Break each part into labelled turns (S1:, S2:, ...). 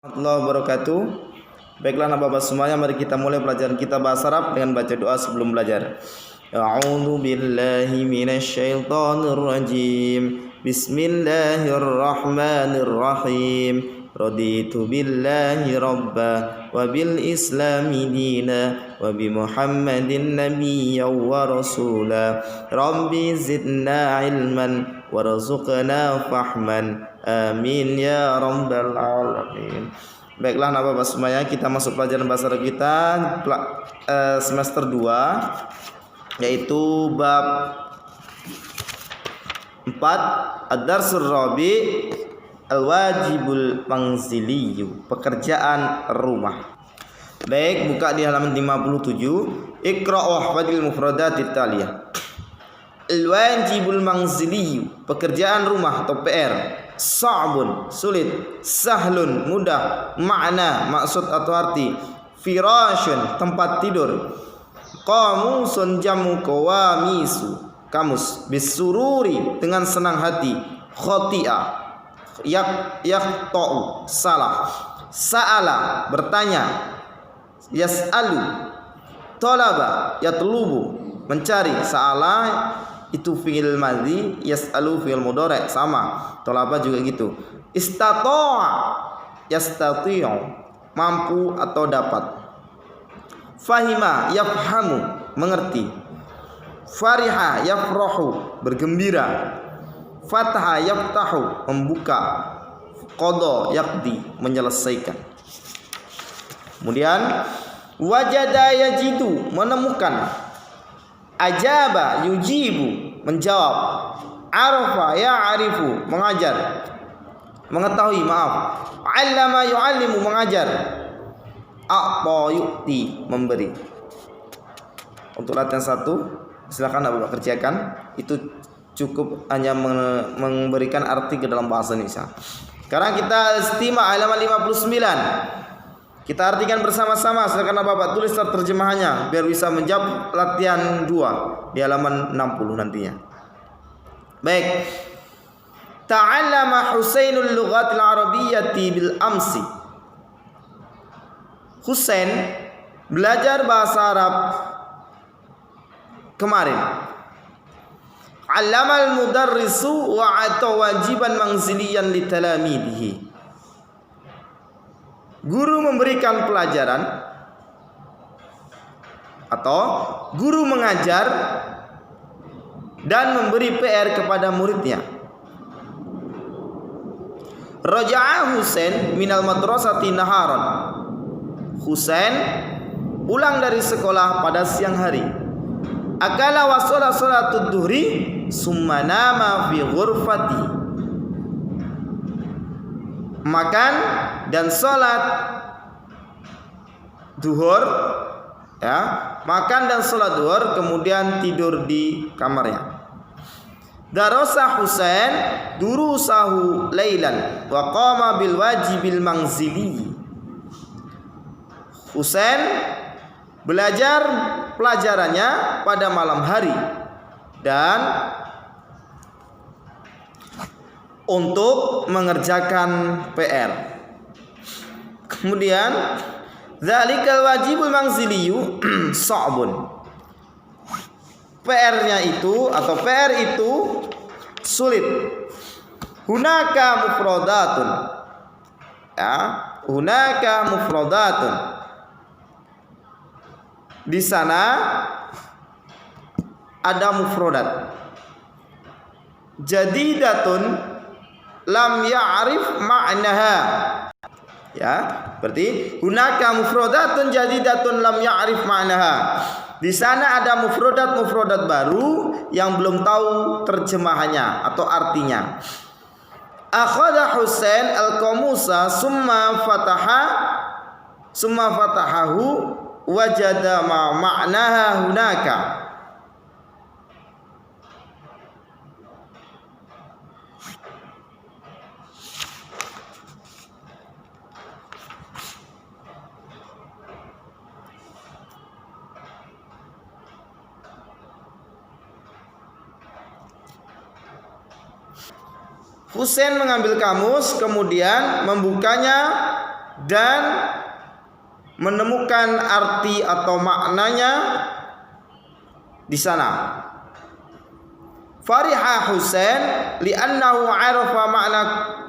S1: Warahmatullahi wabarakatuh. Baiklah Bapak semuanya, mari kita mulai pelajaran kita bahasa Arab dengan baca doa sebelum belajar. A'udzu billahi minasyaitonir rajim. Bismillahirrahmanirrahim. Raditu billahi rabba wa bil islami dina wa bi Muhammadin nabiyyan wa rasula. Rabbi zidna ilman warzuqna fahman. Amin ya rabbal alamin. Baiklah Bapak semuanya, kita masuk pelajaran bahasa Arab kita semester 2, yaitu bab 4 ad-darsur rabi al-wajibul manziliyu, pekerjaan rumah. Baik, buka di halaman 57. Iqra wa hafadil mufradatit taliyah. Al-wajibul manziliyu, pekerjaan rumah atau PR. Sa'bun, sulit. Sahlun, mudah. Makna, maksud atau arti. Firashun, tempat tidur. Qamusun, jamu qawamisu, kamus. Bisururi, dengan senang hati. Khoti'ah, yaqta'u, salah. Sa'ala, bertanya. Yas'alu, talaba, yatlubu, mencari. Sa'ala itu fi'il madhi, yas'alu fi'il mudhari', sama. Talaba juga gitu. Istata'a, yastati'u, mampu atau dapat. Fahima, yafhamu, mengerti. Fariha, yafrahu, bergembira. Fataha, yaftahu, membuka. Qada, yaqdi, menyelesaikan. Kemudian wajada, yajidu, menemukan. Ajaba, yujibu, menjawab. Arafa, ya'arifu, mengajar, mengetahui, maaf. Allama, yu'allimu, mengajar. A'ta, yu'ti, memberi. Untuk latihan 1, silakan Bapak kerjakan. Itu cukup hanya memberikan arti ke dalam bahasa Indonesia. Sekarang kita istima halaman 59. Kita artikan bersama-sama. Silakan Bapak tulis terjemahannya biar bisa menjawab latihan 2 di halaman 60 nantinya. Baik. Ta'allama Husainul lughatil arabiyyati bil amsi. Husain belajar bahasa Arab kemarin. Allamal mudarrisu wa ata wajiban manziliyan li talamidihi. Guru memberikan pelajaran atau guru mengajar dan memberi PR kepada muridnya. Raja'a Husain minal madrasati naharan. Husain pulang dari sekolah pada siang hari. Akala wa sholatud duhri summa nama fi ghurfati. Makan dan sholat duhur, ya, makan dan sholat duhur, kemudian tidur di kamarnya. Darasa Husain durusahu lailan wa qama bil wajibil manzili. Husain belajar pelajarannya pada malam hari dan untuk mengerjakan PR. Kemudian zalikal wajibul manziliyu sa'bun. PR-nya itu atau PR itu sulit. Hunaka mufradatun. Ya, hunaka mufradatun. Di sana ada mufradat. Jadidatun lam ya'rif ma'naha. Ya, berarti hunaka mufradatun jadidatun lam ya'rif ma'naha. Di sana ada mufradat baru yang belum tahu terjemahannya atau artinya. Akhadha Husain al-qamusa summa fatahahu wajada ma'naha hunaka. Husain mengambil kamus, kemudian membukanya dan menemukan arti atau maknanya di sana. Fariha Husain li'annahu 'arafa ma'na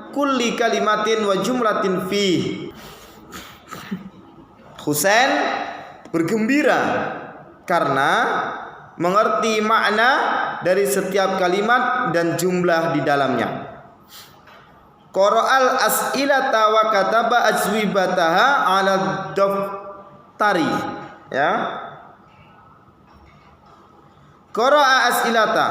S1: kulli kalimatin wa jumlatin fi. Husain bergembira karena mengerti makna dari setiap kalimat dan jumlah di dalamnya. Qara'al as'ilata wa kataba ajwibataha 'ala daftari. Ya. Qara'a as'ilata.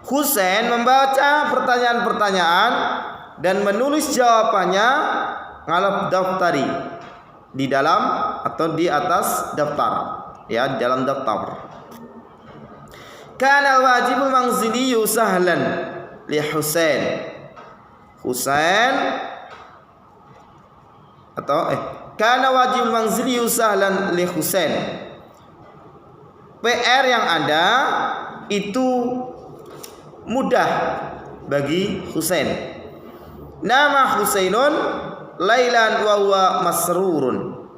S1: Husain membaca pertanyaan-pertanyaan dan menulis jawabannya ngalap daftari, di dalam atau di atas daftar, ya, di dalam daftar. Kana wajibul manziliyyu sahlan li Husain. Husain atau kana wajibul manziliyyu sahlan li Husain. PR yang ada itu mudah bagi Husain. Nama Husainun lailan wa huwa masrurun.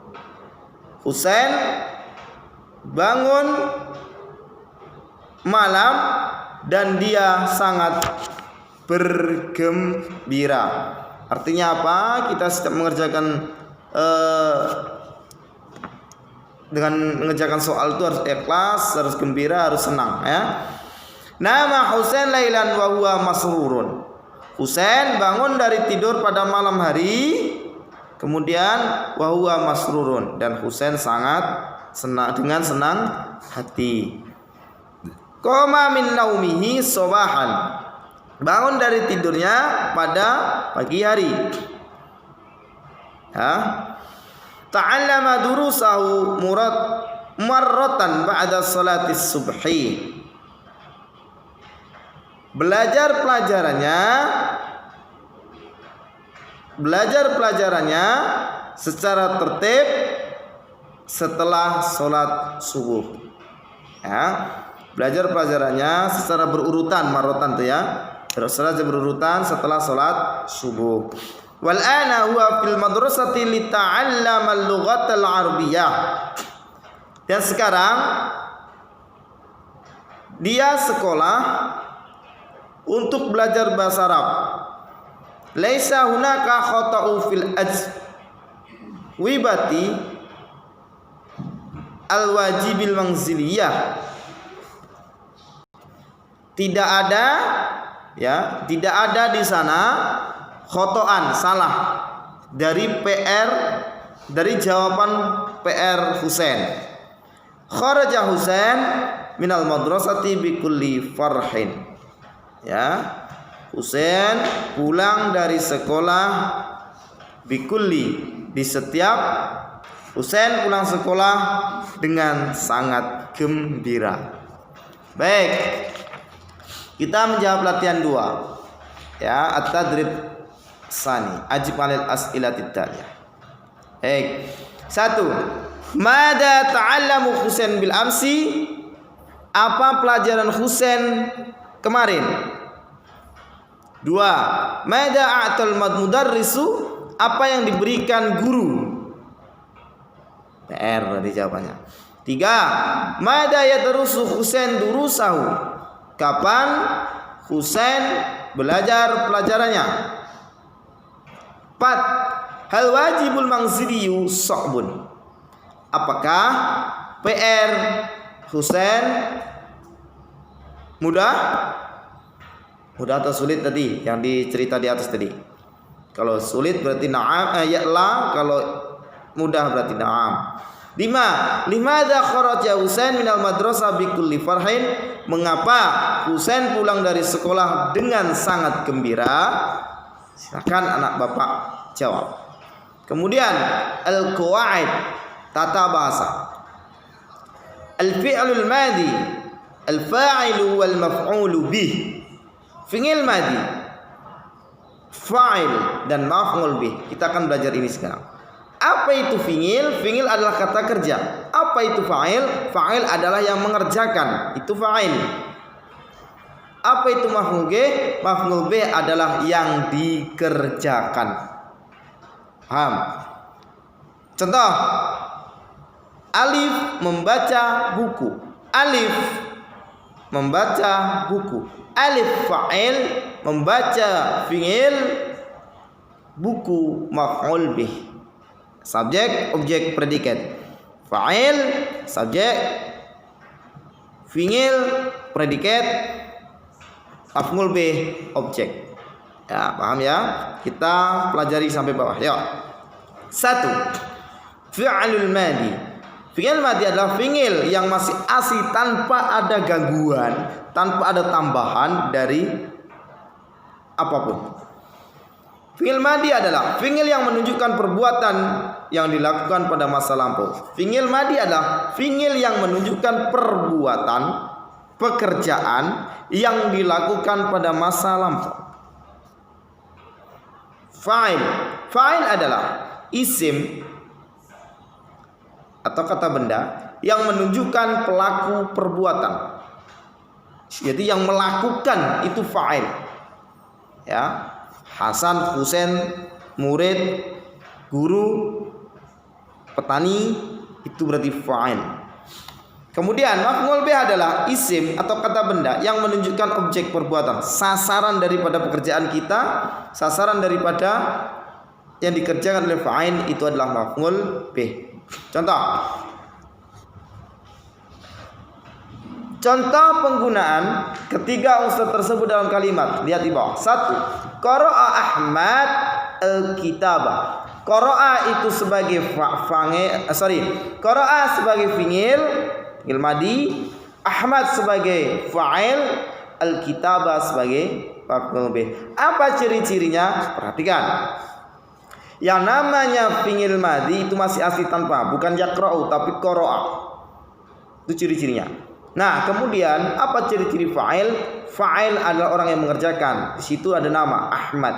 S1: Husain bangun malam dan dia sangat bergembira. Artinya apa? Kita setiap mengerjakan dengan mengerjakan soal itu harus ikhlas, harus gembira, harus senang, ya. Nama Husain lailan wa huwa masrurun. Husain bangun dari tidur pada malam hari, kemudian wa huwa masrurun, dan Husain sangat senang, dengan senang hati. Qama min naumihi sabahan. Bangun dari tidurnya pada pagi hari. Ya. Ta'allama durusahu marratan ba'da salatis subhi. Belajar pelajarannya secara tertib setelah sholat subuh. Ya, belajar pelajarannya secara berurutan, marotan tuh ya, secara berurutan setelah sholat subuh. Wal ana huwa fil madrasati li ta'allama al-lughat al-arabiyyah. Dan sekarang dia sekolah untuk belajar bahasa Arab. Laisa hunaka khata'u fil ajwibati al-wajibil manziliyah. Tidak ada di sana khotoan, salah dari PR, dari jawaban PR Husain. Kharaja Husain minal madrasati bi kulli farhin. Ya, Husain pulang dari sekolah bikulli, di setiap Husain pulang sekolah dengan sangat gembira. Baik, kita menjawab latihan 2. Ya, at-tadrib tsani, ajib 'alal as'ilatid taliyah. Baik. 1. Mada ta'allamu Husain bil amsi? Apa pelajaran Husain kemarin? 2. Mada a'tal mudarrisu? Apa yang diberikan guru? PR dari jawabannya. 3. Mada yadrusu Husain durusahu? Kapan Husain belajar pelajarannya? 4. Hal wajibul manziliyyu sa'bun? Apakah PR Husain mudah atau sulit tadi yang dicerita di atas tadi? Kalau sulit berarti na'am, ya la. Kalau mudah berarti na'am. 5. Limadza kharaja Husain minal madrasah bi kulli farhin? Mengapa Husain pulang dari sekolah dengan sangat gembira? Silakan anak bapak jawab. Kemudian al-qawaid, tata bahasa. Al-fi'lul madhi, al-fa'ilu wal maf'ulu bih. Fi'il madhi, fa'il dan maf'ul bih. Kita akan belajar ini sekarang. Apa itu fi'il? Fi'il adalah kata kerja. Apa itu fa'il? Fa'il adalah yang mengerjakan. Itu fa'il. Apa itu maf'ul B? Maf'ul B adalah yang dikerjakan. Paham? Contoh, Alif membaca buku. Alif membaca buku. Alif fa'il membaca fi'il buku maf'ul bih. Subjek, objek, predikat. Fa'il, subjek, fi'il, predikat, maf'ul bih, objek. Ya, paham ya? Kita pelajari sampai bawah. Yuk. 1. Fi'lul madi. Fi'il madi adalah fi'il yang masih asli tanpa ada gangguan, tanpa ada tambahan dari apapun. Fi'il madi adalah fi'il yang menunjukkan perbuatan yang dilakukan pada masa lampau. Fi'il madi adalah fi'il yang menunjukkan perbuatan, pekerjaan yang dilakukan pada masa lampau. Fa'il. Fa'il adalah isim atau kata benda yang menunjukkan pelaku perbuatan. Jadi yang melakukan itu fa'il. Ya. Hasan, Husain, murid, guru, petani, itu berarti fa'il. Kemudian maf'ul bih adalah isim atau kata benda yang menunjukkan objek perbuatan, sasaran daripada pekerjaan kita, sasaran daripada yang dikerjakan oleh fa'il itu adalah maf'ul bih. Contoh penggunaan ketiga unsur tersebut dalam kalimat. Lihat di bawah. 1. Qara'a Ahmad al-kitabah. Qara'a itu sebagai Qara'a sebagai fi'il madi, Ahmad sebagai fa'il, al-kitabah sebagai maf'ul bih. Apa ciri-cirinya? Perhatikan. Yang namanya fi'il madi itu masih asli tanpa, bukan yaqra'u tapi qara'a. Itu ciri-cirinya. Nah, kemudian apa ciri-ciri fa'il? Fa'il adalah orang yang mengerjakan. Di situ ada nama Ahmad.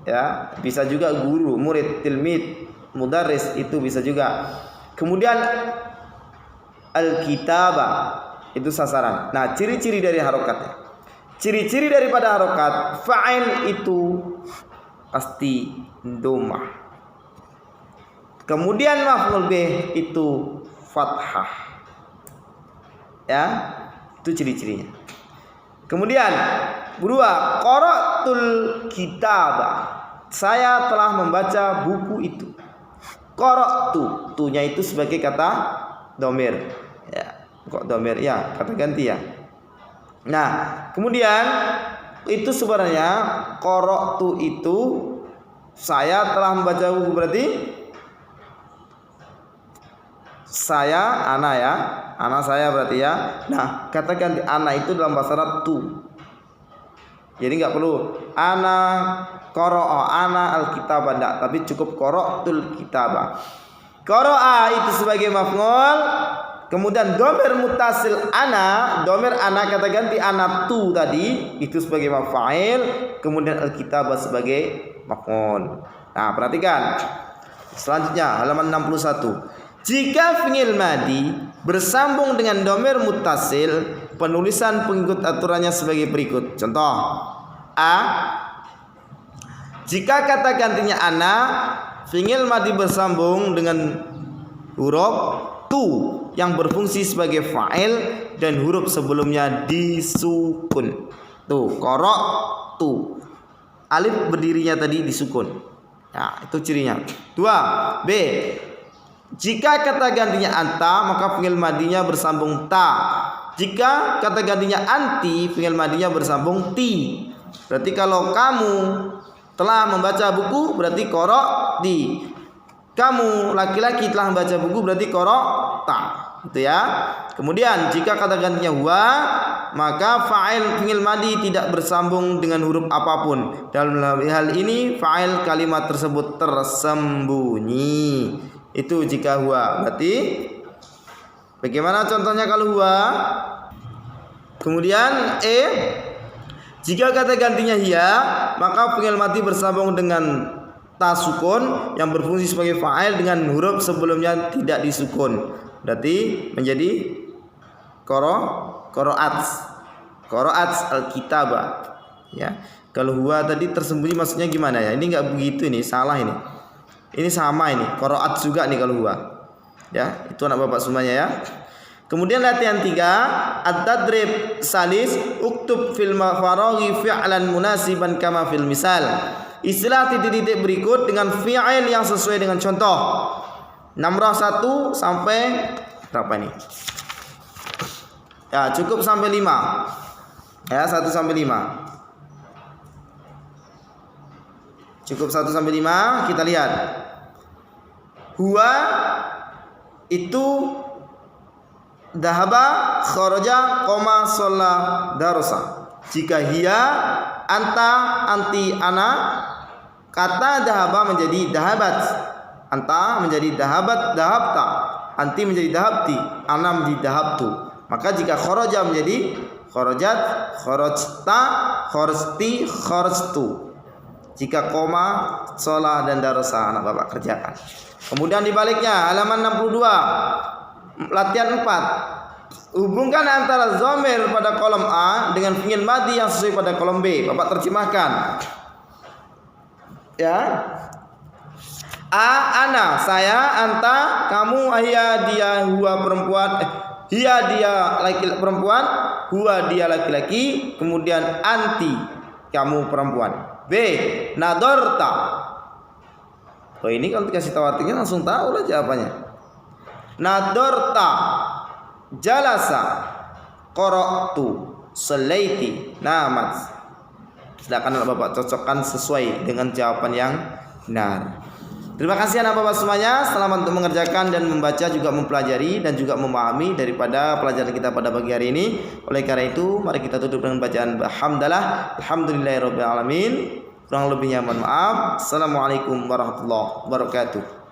S1: Ya, bisa juga guru, murid, tilmid, mudarris, itu bisa juga. Kemudian al-kitabah itu sasaran. Nah, ciri-ciri dari harokatnya. Ciri-ciri daripada harokat fa'il itu pasti dhammah. Kemudian maf'ul bih itu fathah. Ya, itu ciri-cirinya. Kemudian kedua, qara'tul kitabah. Saya telah membaca buku itu. Qara'tu, tunya itu sebagai kata dhamir. Ya, kok dhamir? Ya, kata ganti ya. Nah, kemudian itu sebenarnya qara'tu itu saya telah membaca buku, berarti saya, ana ya, ana saya berarti ya. Nah, kata ganti ana itu dalam bahasa Arab tu. Jadi nggak perlu ana qara'a, ana al-kitabah, enggak, tapi cukup qara'tul kitabah. Qara'a itu sebagai maf'ul, kemudian dhamir muttasil ana, dhamir ana kata ganti ana tu tadi itu sebagai maf'il, kemudian al-kitabah sebagai maf'ul. Nah, perhatikan. Selanjutnya halaman 61. Jika fi'il madi bersambung dengan dhamir muttasil, penulisan pengikut aturannya sebagai berikut. Contoh A. Jika kata gantinya ana, fi'il madi bersambung dengan huruf tu yang berfungsi sebagai fa'il dan huruf sebelumnya disukun. Tuh, qara' tu. Alif berdirinya tadi disukun. Nah, itu cirinya. 2. B. Jika kata gantinya anta, maka fi'il madinya bersambung ta. Jika kata gantinya anti, fi'il madinya bersambung ti. Berarti kalau kamu telah membaca buku, berarti qara'ti. Kamu laki-laki telah membaca buku, berarti qara'ta. Gitu ya. Kemudian jika kata gantinya huwa, maka fa'il fi'il madi tidak bersambung dengan huruf apapun. Dalam hal ini fa'il kalimat tersebut tersembunyi. Itu jika huwa. Berarti bagaimana contohnya kalau huwa? Kemudian jika kata gantinya hiya, maka fi'il madi bersambung dengan ta sukun yang berfungsi sebagai fa'il dengan huruf sebelumnya tidak disukun. Berarti menjadi qara'at. Qara'at al-kitaba. Ya. Kalau huwa tadi tersembunyi maksudnya gimana ya? Ini enggak begitu, ini salah ini. Ini sama ini. Qara'at juga nih kalau huwa. Ya, itu anak Bapak semuanya ya. Kemudian latihan 3, at-tadrib salis, uktub fil faraghi fi'lan munasiban kama fil misal. Istilah titik-titik berikut dengan fi'il yang sesuai dengan contoh. Namrah 1 sampai berapa ini? Ya, cukup sampai 5. Ya, 1 sampai 5. Cukup 1 sampai 5, kita lihat. Huwa itu dahaba, kharaja, koma, sholla, darasa. Jika hiya, anta, anti, ana, kata dahaba menjadi dahabat, anta menjadi dahabat, dahabta, anti menjadi dahabti, ana menjadi dahabtu. Maka jika kharaja menjadi kharajat, kharajta, kharajti, kharajtu. Jika koma, sholah dan darasa, anak Bapak kerjakan. Kemudian dibaliknya, halaman 62, latihan 4. Hubungkan antara dhamir pada kolom A dengan fi'il madhi yang sesuai pada kolom B. Bapak terjemahkan. Ya. A, ana, saya, anta, kamu, hiya, dia, huwa perempuan, hiya, dia laki-laki perempuan, huwa dia laki-laki, kemudian anti, kamu perempuan. B, nadorta. Oh, ini kalau dikasih tahu artinya langsung tahu lah jawabannya. Nadorta, jalasa, qara'tu, salaiti, namat. Silakan Bapak cocokkan sesuai dengan jawaban yang benar. Terima kasih anak Bapak semuanya. Selamat untuk mengerjakan dan membaca, juga mempelajari dan juga memahami daripada pelajaran kita pada pagi hari ini. Oleh karena itu, mari kita tutup dengan bacaan hamdalah, alhamdulillahirabbil alamin. Kurang lebihnya mohon maaf. Assalamualaikum warahmatullahi wabarakatuh.